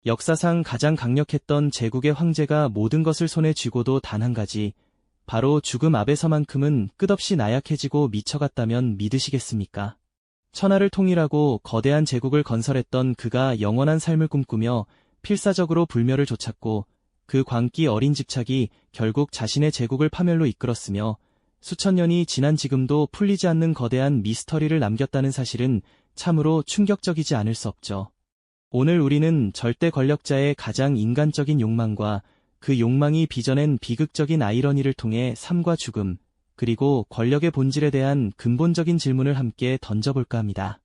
역사상 가장 강력했던 제국의 황제가 모든 것을 손에 쥐고도 단 한 가지, 바로 죽음 앞에서만큼은 끝없이 나약해지고 미쳐갔다면 믿으시겠습니까? 천하를 통일하고 거대한 제국을 건설했던 그가 영원한 삶을 꿈꾸며 필사적으로 불멸을 좇았고 그 광기 어린 집착이 결국 자신의 제국을 파멸로 이끌었으며 수천 년이 지난 지금도 풀리지 않는 거대한 미스터리를 남겼다는 사실은 참으로 충격적이지 않을 수 없죠. 오늘 우리는 절대 권력자의 가장 인간적인 욕망과 그 욕망이 빚어낸 비극적인 아이러니를 통해 삶과 죽음, 그리고 권력의 본질에 대한 근본적인 질문을 함께 던져볼까 합니다.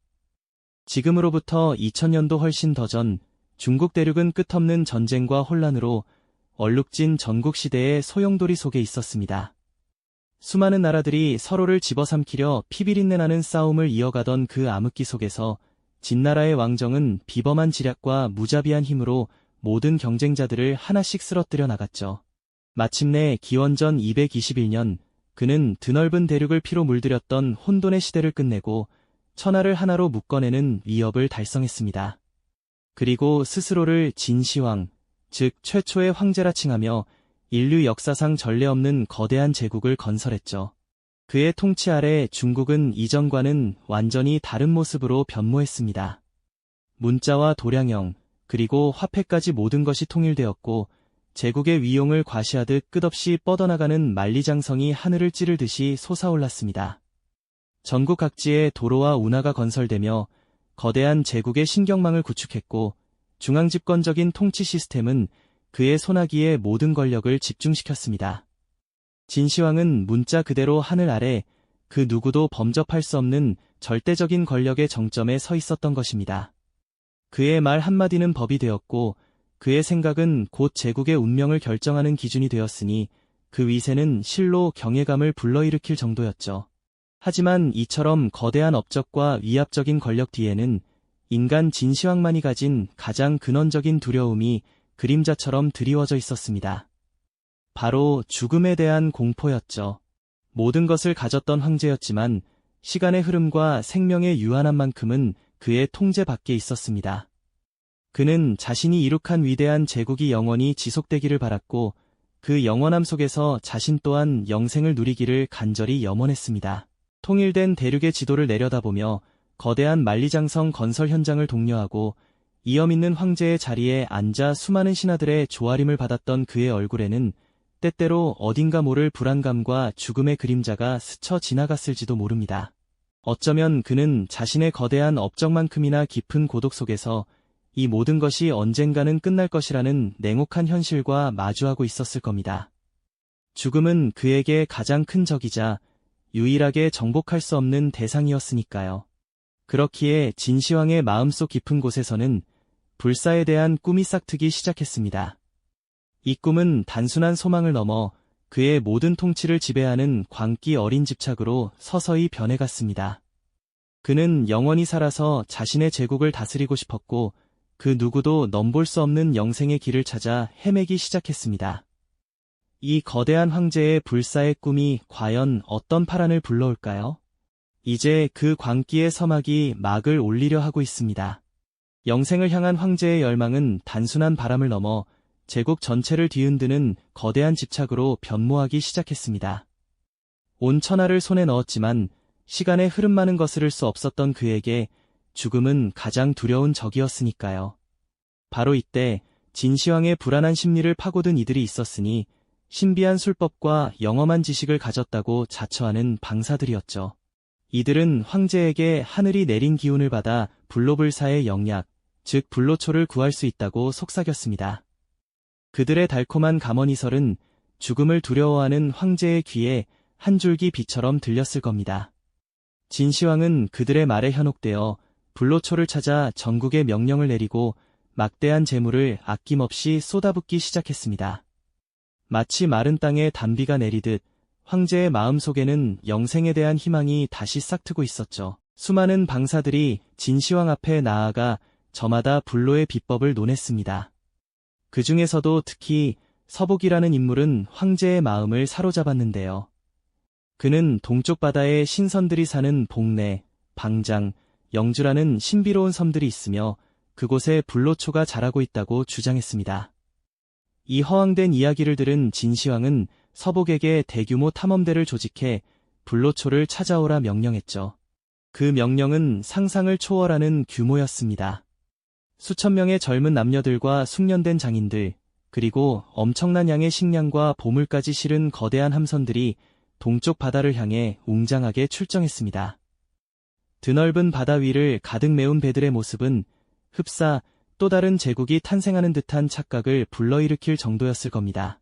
지금으로부터 2000년도 훨씬 더 전, 중국 대륙은 끝없는 전쟁과 혼란으로 얼룩진 전국시대의 소용돌이 속에 있었습니다. 수많은 나라들이 서로를 집어삼키려 피비린내 나는 싸움을 이어가던 그 암흑기 속에서 진나라의 왕정은 비범한 지략과 무자비한 힘으로 모든 경쟁자들을 하나씩 쓰러뜨려 나갔죠. 마침내 기원전 221년, 그는 드넓은 대륙을 피로 물들였던 혼돈의 시대를 끝내고 천하를 하나로 묶어내는 위협을 달성했습니다. 그리고 스스로를 진시황, 즉 최초의 황제라 칭하며 인류 역사상 전례 없는 거대한 제국을 건설했죠. 그의 통치 아래 중국은 이전과는 완전히 다른 모습으로 변모했습니다. 문자와 도량형, 그리고 화폐까지 모든 것이 통일되었고 제국의 위용을 과시하듯 끝없이 뻗어나가는 만리장성이 하늘을 찌르듯이 솟아올랐습니다. 전국 각지에 도로와 운하가 건설되며 거대한 제국의 신경망을 구축했고 중앙집권적인 통치 시스템은 그의 손아귀에 모든 권력을 집중시켰습니다. 진시황은 문자 그대로 하늘 아래 그 누구도 범접할 수 없는 절대적인 권력의 정점에 서 있었던 것입니다. 그의 말 한마디는 법이 되었고 그의 생각은 곧 제국의 운명을 결정하는 기준이 되었으니 그 위세는 실로 경외감을 불러일으킬 정도였죠. 하지만 이처럼 거대한 업적과 위압적인 권력 뒤에는 인간 진시황만이 가진 가장 근원적인 두려움이 그림자처럼 드리워져 있었습니다. 바로 죽음에 대한 공포였죠. 모든 것을 가졌던 황제였지만 시간의 흐름과 생명의 유한함만큼은 그의 통제 밖에 있었습니다. 그는 자신이 이룩한 위대한 제국이 영원히 지속되기를 바랐고 그 영원함 속에서 자신 또한 영생을 누리기를 간절히 염원했습니다. 통일된 대륙의 지도를 내려다보며 거대한 만리장성 건설 현장을 독려하고 이엄 있는 황제의 자리에 앉아 수많은 신하들의 조아림을 받았던 그의 얼굴에는 때때로 어딘가 모를 불안감과 죽음의 그림자가 스쳐 지나갔을지도 모릅니다. 어쩌면 그는 자신의 거대한 업적만큼이나 깊은 고독 속에서 이 모든 것이 언젠가는 끝날 것이라는 냉혹한 현실과 마주하고 있었을 겁니다. 죽음은 그에게 가장 큰 적이자 유일하게 정복할 수 없는 대상이었으니까요. 그렇기에 진시황의 마음속 깊은 곳에서는 불사에 대한 꿈이 싹트기 시작했습니다. 이 꿈은 단순한 소망을 넘어 그의 모든 통치를 지배하는 광기 어린 집착으로 서서히 변해갔습니다. 그는 영원히 살아서 자신의 제국을 다스리고 싶었고 그 누구도 넘볼 수 없는 영생의 길을 찾아 헤매기 시작했습니다. 이 거대한 황제의 불사의 꿈이 과연 어떤 파란을 불러올까요? 이제 그 광기의 서막이 막을 올리려 하고 있습니다. 영생을 향한 황제의 열망은 단순한 바람을 넘어 제국 전체를 뒤흔드는 거대한 집착으로 변모하기 시작했습니다. 온 천하를 손에 넣었지만 시간의 흐름만은 거스를 수 없었던 그에게 죽음은 가장 두려운 적이었으니까요. 바로 이때 진시황의 불안한 심리를 파고든 이들이 있었으니 신비한 술법과 영험한 지식을 가졌다고 자처하는 방사들이었죠. 이들은 황제에게 하늘이 내린 기운을 받아 불로불사의 영약, 즉 불로초를 구할 수 있다고 속삭였습니다. 그들의 달콤한 감언이설은 죽음을 두려워하는 황제의 귀에 한 줄기 빛처럼 들렸을 겁니다. 진시황은 그들의 말에 현혹되어 불로초를 찾아 전국에 명령을 내리고 막대한 재물을 아낌없이 쏟아붓기 시작했습니다. 마치 마른 땅에 단비가 내리듯 황제의 마음속에는 영생에 대한 희망이 다시 싹트고 있었죠. 수많은 방사들이 진시황 앞에 나아가 저마다 불로의 비법을 논했습니다. 그 중에서도 특히 서복이라는 인물은 황제의 마음을 사로잡았는데요. 그는 동쪽 바다에 신선들이 사는 복내, 방장, 영주라는 신비로운 섬들이 있으며 그곳에 불로초가 자라고 있다고 주장했습니다. 이 허황된 이야기를 들은 진시황은 서복에게 대규모 탐험대를 조직해 불로초를 찾아오라 명령했죠. 그 명령은 상상을 초월하는 규모였습니다. 수천 명의 젊은 남녀들과 숙련된 장인들, 그리고 엄청난 양의 식량과 보물까지 실은 거대한 함선들이 동쪽 바다를 향해 웅장하게 출정했습니다. 드넓은 바다 위를 가득 메운 배들의 모습은 흡사 또 다른 제국이 탄생하는 듯한 착각을 불러일으킬 정도였을 겁니다.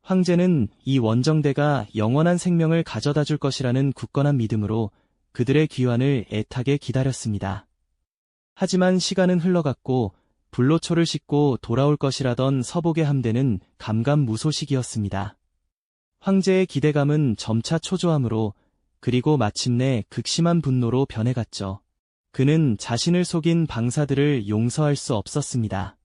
황제는 이 원정대가 영원한 생명을 가져다 줄 것이라는 굳건한 믿음으로 그들의 귀환을 애타게 기다렸습니다. 하지만 시간은 흘러갔고 불로초를 싣고 돌아올 것이라던 서복의 함대는 감감무소식이었습니다. 황제의 기대감은 점차 초조함으로 그리고 마침내 극심한 분노로 변해갔죠. 그는 자신을 속인 방사들을 용서할 수 없었습니다.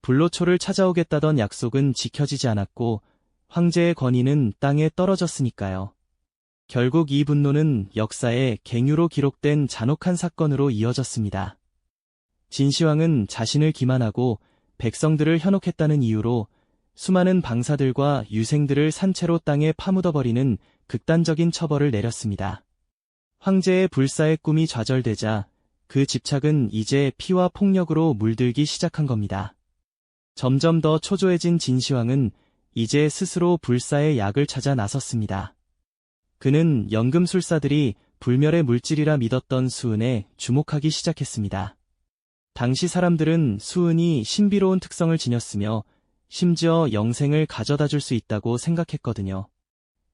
불로초를 찾아오겠다던 약속은 지켜지지 않았고 황제의 권위는 땅에 떨어졌으니까요. 결국 이 분노는 역사에 갱유로 기록된 잔혹한 사건으로 이어졌습니다. 진시황은 자신을 기만하고 백성들을 현혹했다는 이유로 수많은 방사들과 유생들을 산채로 땅에 파묻어버리는 극단적인 처벌을 내렸습니다. 황제의 불사의 꿈이 좌절되자 그 집착은 이제 피와 폭력으로 물들기 시작한 겁니다. 점점 더 초조해진 진시황은 이제 스스로 불사의 약을 찾아 나섰습니다. 그는 연금술사들이 불멸의 물질이라 믿었던 수은에 주목하기 시작했습니다. 당시 사람들은 수은이 신비로운 특성을 지녔으며 심지어 영생을 가져다 줄 수 있다고 생각했거든요.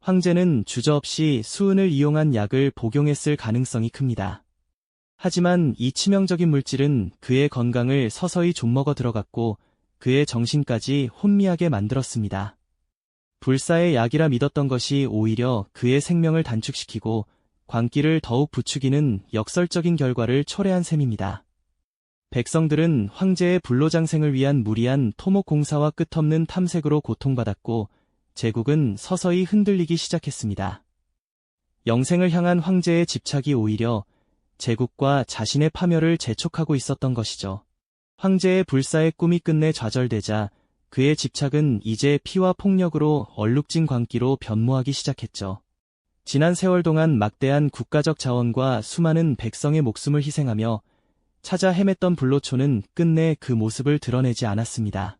황제는 주저없이 수은을 이용한 약을 복용했을 가능성이 큽니다. 하지만 이 치명적인 물질은 그의 건강을 서서히 좀먹어 들어갔고 그의 정신까지 혼미하게 만들었습니다. 불사의 약이라 믿었던 것이 오히려 그의 생명을 단축시키고 광기를 더욱 부추기는 역설적인 결과를 초래한 셈입니다. 백성들은 황제의 불로장생을 위한 무리한 토목 공사와 끝없는 탐색으로 고통받았고 제국은 서서히 흔들리기 시작했습니다. 영생을 향한 황제의 집착이 오히려 제국과 자신의 파멸을 재촉하고 있었던 것이죠. 황제의 불사의 꿈이 끝내 좌절되자 그의 집착은 이제 피와 폭력으로 얼룩진 광기로 변모하기 시작했죠. 지난 세월 동안 막대한 국가적 자원과 수많은 백성의 목숨을 희생하며 찾아 헤맸던 불로초는 끝내 그 모습을 드러내지 않았습니다.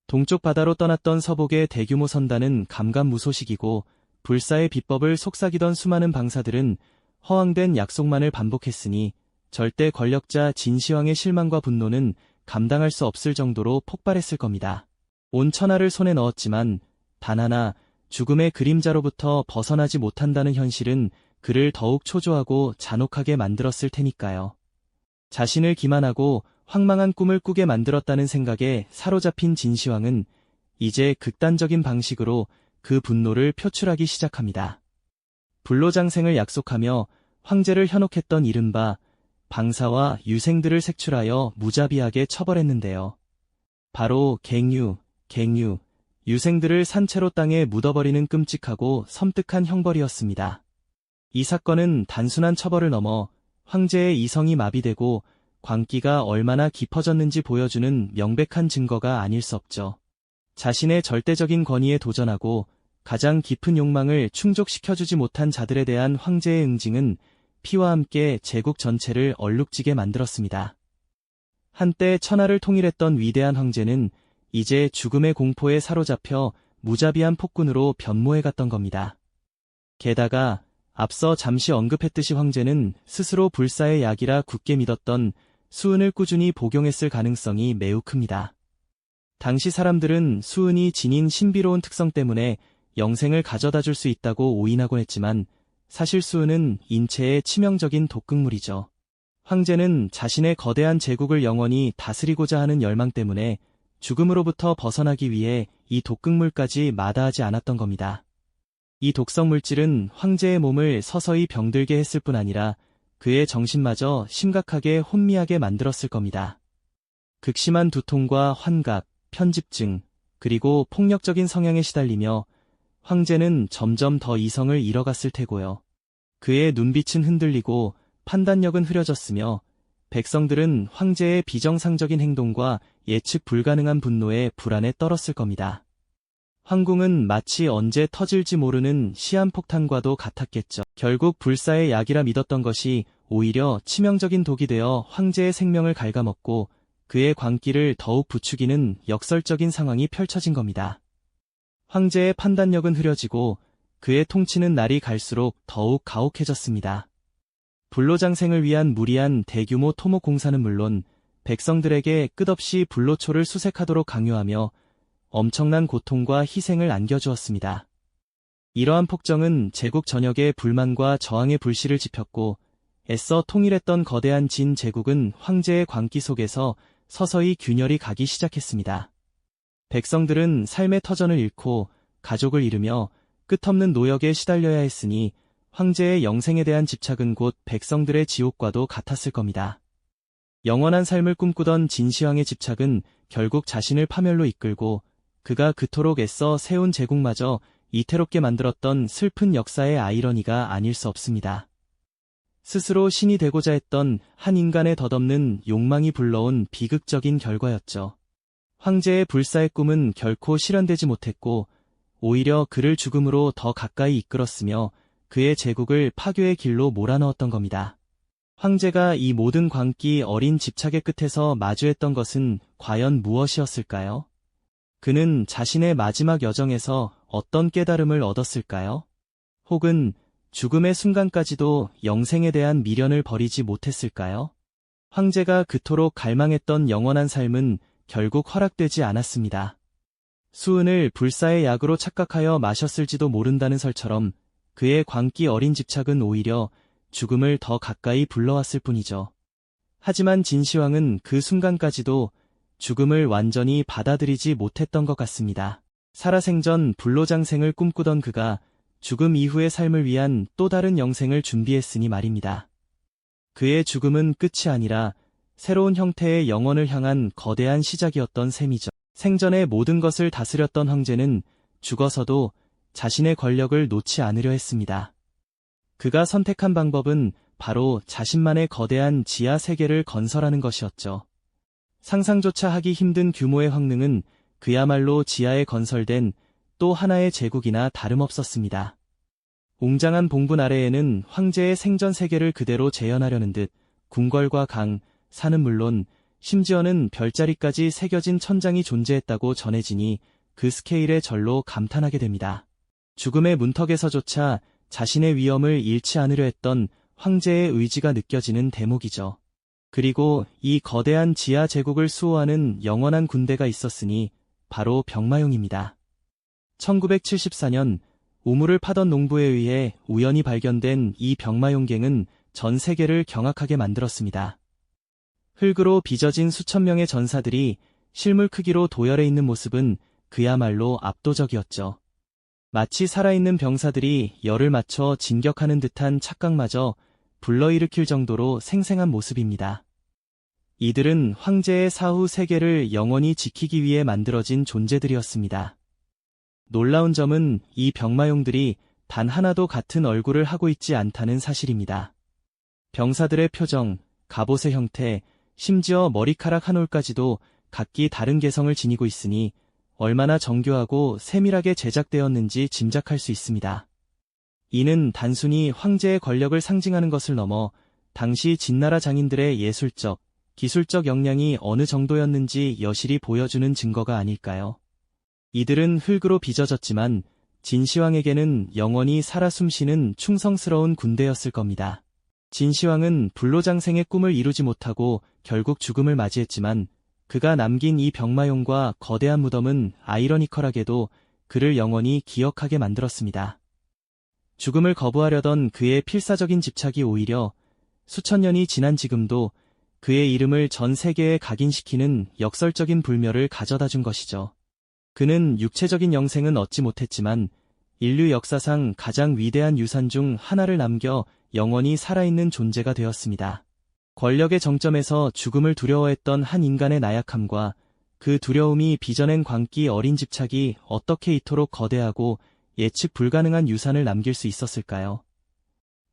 동쪽 바다로 떠났던 서복의 대규모 선단은 감감무소식이고 불사의 비법을 속삭이던 수많은 방사들은 허황된 약속만을 반복했으니 절대 권력자 진시황의 실망과 분노는 감당할 수 없을 정도로 폭발했을 겁니다. 온 천하를 손에 넣었지만 단 하나 죽음의 그림자로부터 벗어나지 못한다는 현실은 그를 더욱 초조하고 잔혹하게 만들었을 테니까요. 자신을 기만하고 황망한 꿈을 꾸게 만들었다는 생각에 사로잡힌 진시황은 이제 극단적인 방식으로 그 분노를 표출하기 시작합니다. 불로장생을 약속하며 황제를 현혹했던 이른바 방사와 유생들을 색출하여 무자비하게 처벌했는데요. 바로 갱유, 유생들을 산채로 땅에 묻어버리는 끔찍하고 섬뜩한 형벌이었습니다. 이 사건은 단순한 처벌을 넘어 황제의 이성이 마비되고 광기가 얼마나 깊어졌는지 보여주는 명백한 증거가 아닐 수 없죠. 자신의 절대적인 권위에 도전하고 가장 깊은 욕망을 충족시켜주지 못한 자들에 대한 황제의 응징은 피와 함께 제국 전체를 얼룩지게 만들었습니다. 한때 천하를 통일했던 위대한 황제는 이제 죽음의 공포에 사로잡혀 무자비한 폭군으로 변모해갔던 겁니다. 게다가 앞서 잠시 언급했듯이 황제는 스스로 불사의 약이라 굳게 믿었던 수은을 꾸준히 복용했을 가능성이 매우 큽니다. 당시 사람들은 수은이 지닌 신비로운 특성 때문에 영생을 가져다 줄 수 있다고 오인하곤 했지만 사실 수은은 인체에 치명적인 독극물이죠. 황제는 자신의 거대한 제국을 영원히 다스리고자 하는 열망 때문에 죽음으로부터 벗어나기 위해 이 독극물까지 마다하지 않았던 겁니다. 이 독성 물질은 황제의 몸을 서서히 병들게 했을 뿐 아니라 그의 정신마저 심각하게 혼미하게 만들었을 겁니다. 극심한 두통과 환각, 편집증, 그리고 폭력적인 성향에 시달리며 황제는 점점 더 이성을 잃어갔을 테고요. 그의 눈빛은 흔들리고 판단력은 흐려졌으며 백성들은 황제의 비정상적인 행동과 예측 불가능한 분노에 불안에 떨었을 겁니다. 황궁은 마치 언제 터질지 모르는 시한폭탄과도 같았겠죠. 결국 불사의 약이라 믿었던 것이 오히려 치명적인 독이 되어 황제의 생명을 갉아먹고 그의 광기를 더욱 부추기는 역설적인 상황이 펼쳐진 겁니다. 황제의 판단력은 흐려지고 그의 통치는 날이 갈수록 더욱 가혹해졌습니다. 불로장생을 위한 무리한 대규모 토목 공사는 물론 백성들에게 끝없이 불로초를 수색하도록 강요하며 엄청난 고통과 희생을 안겨주었습니다. 이러한 폭정은 제국 전역에 불만과 저항의 불씨를 지폈고 애써 통일했던 거대한 진 제국은 황제의 광기 속에서 서서히 균열이 가기 시작했습니다. 백성들은 삶의 터전을 잃고 가족을 잃으며 끝없는 노역에 시달려야 했으니 황제의 영생에 대한 집착은 곧 백성들의 지옥과도 같았을 겁니다. 영원한 삶을 꿈꾸던 진시황의 집착은 결국 자신을 파멸로 이끌고 그가 그토록 애써 세운 제국마저 이태롭게 만들었던 슬픈 역사의 아이러니가 아닐 수 없습니다. 스스로 신이 되고자 했던 한 인간의 덧없는 욕망이 불러온 비극적인 결과였죠. 황제의 불사의 꿈은 결코 실현되지 못했고 오히려 그를 죽음으로 더 가까이 이끌었으며 그의 제국을 파괴의 길로 몰아넣었던 겁니다. 황제가 이 모든 광기 어린 집착의 끝에서 마주했던 것은 과연 무엇이었을까요? 그는 자신의 마지막 여정에서 어떤 깨달음을 얻었을까요? 혹은 죽음의 순간까지도 영생에 대한 미련을 버리지 못했을까요? 황제가 그토록 갈망했던 영원한 삶은 결국 허락되지 않았습니다. 수은을 불사의 약으로 착각하여 마셨을지도 모른다는 설처럼 그의 광기 어린 집착은 오히려 죽음을 더 가까이 불러왔을 뿐이죠. 하지만 진시황은 그 순간까지도 죽음을 완전히 받아들이지 못했던 것 같습니다. 살아생전 불로장생을 꿈꾸던 그가 죽음 이후의 삶을 위한 또 다른 영생을 준비했으니 말입니다. 그의 죽음은 끝이 아니라 새로운 형태의 영원을 향한 거대한 시작이었던 셈이죠. 생전의 모든 것을 다스렸던 황제는 죽어서도 자신의 권력을 놓지 않으려 했습니다. 그가 선택한 방법은 바로 자신만의 거대한 지하 세계를 건설하는 것이었죠. 상상조차 하기 힘든 규모의 황릉은 그야말로 지하에 건설된 또 하나의 제국이나 다름없었습니다. 웅장한 봉분 아래에는 황제의 생전 세계를 그대로 재현하려는 듯 궁궐과 강, 산은 물론 심지어는 별자리까지 새겨진 천장이 존재했다고 전해지니 그 스케일에 절로 감탄하게 됩니다. 죽음의 문턱에서조차 자신의 위엄을 잃지 않으려 했던 황제의 의지가 느껴지는 대목이죠. 그리고 이 거대한 지하 제국을 수호하는 영원한 군대가 있었으니 바로 병마용입니다. 1974년 우물을 파던 농부에 의해 우연히 발견된 이 병마용갱은 전 세계를 경악하게 만들었습니다. 흙으로 빚어진 수천 명의 전사들이 실물 크기로 도열해 있는 모습은 그야말로 압도적이었죠. 마치 살아있는 병사들이 열을 맞춰 진격하는 듯한 착각마저 불러일으킬 정도로 생생한 모습입니다. 이들은 황제의 사후 세계를 영원히 지키기 위해 만들어진 존재들이었습니다. 놀라운 점은 이 병마용들이 단 하나도 같은 얼굴을 하고 있지 않다는 사실입니다. 병사들의 표정, 갑옷의 형태, 심지어 머리카락 한 올까지도 각기 다른 개성을 지니고 있으니 얼마나 정교하고 세밀하게 제작되었는지 짐작할 수 있습니다. 이는 단순히 황제의 권력을 상징하는 것을 넘어 당시 진나라 장인들의 예술적, 기술적 역량이 어느 정도였는지 여실히 보여주는 증거가 아닐까요? 이들은 흙으로 빚어졌지만 진시황에게는 영원히 살아 숨쉬는 충성스러운 군대였을 겁니다. 진시황은 불로장생의 꿈을 이루지 못하고 결국 죽음을 맞이했지만 그가 남긴 이 병마용과 거대한 무덤은 아이러니컬하게도 그를 영원히 기억하게 만들었습니다. 죽음을 거부하려던 그의 필사적인 집착이 오히려 수천 년이 지난 지금도 그의 이름을 전 세계에 각인시키는 역설적인 불멸을 가져다 준 것이죠. 그는 육체적인 영생은 얻지 못했지만 인류 역사상 가장 위대한 유산 중 하나를 남겨 영원히 살아있는 존재가 되었습니다. 권력의 정점에서 죽음을 두려워했던 한 인간의 나약함과 그 두려움이 빚어낸 광기 어린 집착이 어떻게 이토록 거대하고 예측 불가능한 유산을 남길 수 있었을까요?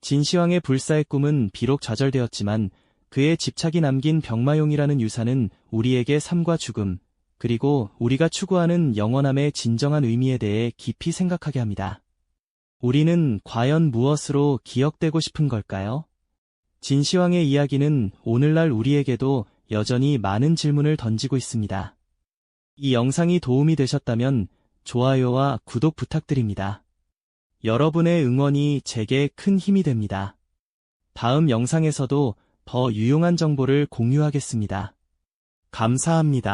진시황의 불사의 꿈은 비록 좌절되었지만 그의 집착이 남긴 병마용이라는 유산은 우리에게 삶과 죽음, 그리고 우리가 추구하는 영원함의 진정한 의미에 대해 깊이 생각하게 합니다. 우리는 과연 무엇으로 기억되고 싶은 걸까요? 진시황의 이야기는 오늘날 우리에게도 여전히 많은 질문을 던지고 있습니다. 이 영상이 도움이 되셨다면 좋아요와 구독 부탁드립니다. 여러분의 응원이 제게 큰 힘이 됩니다. 다음 영상에서도 더 유용한 정보를 공유하겠습니다. 감사합니다.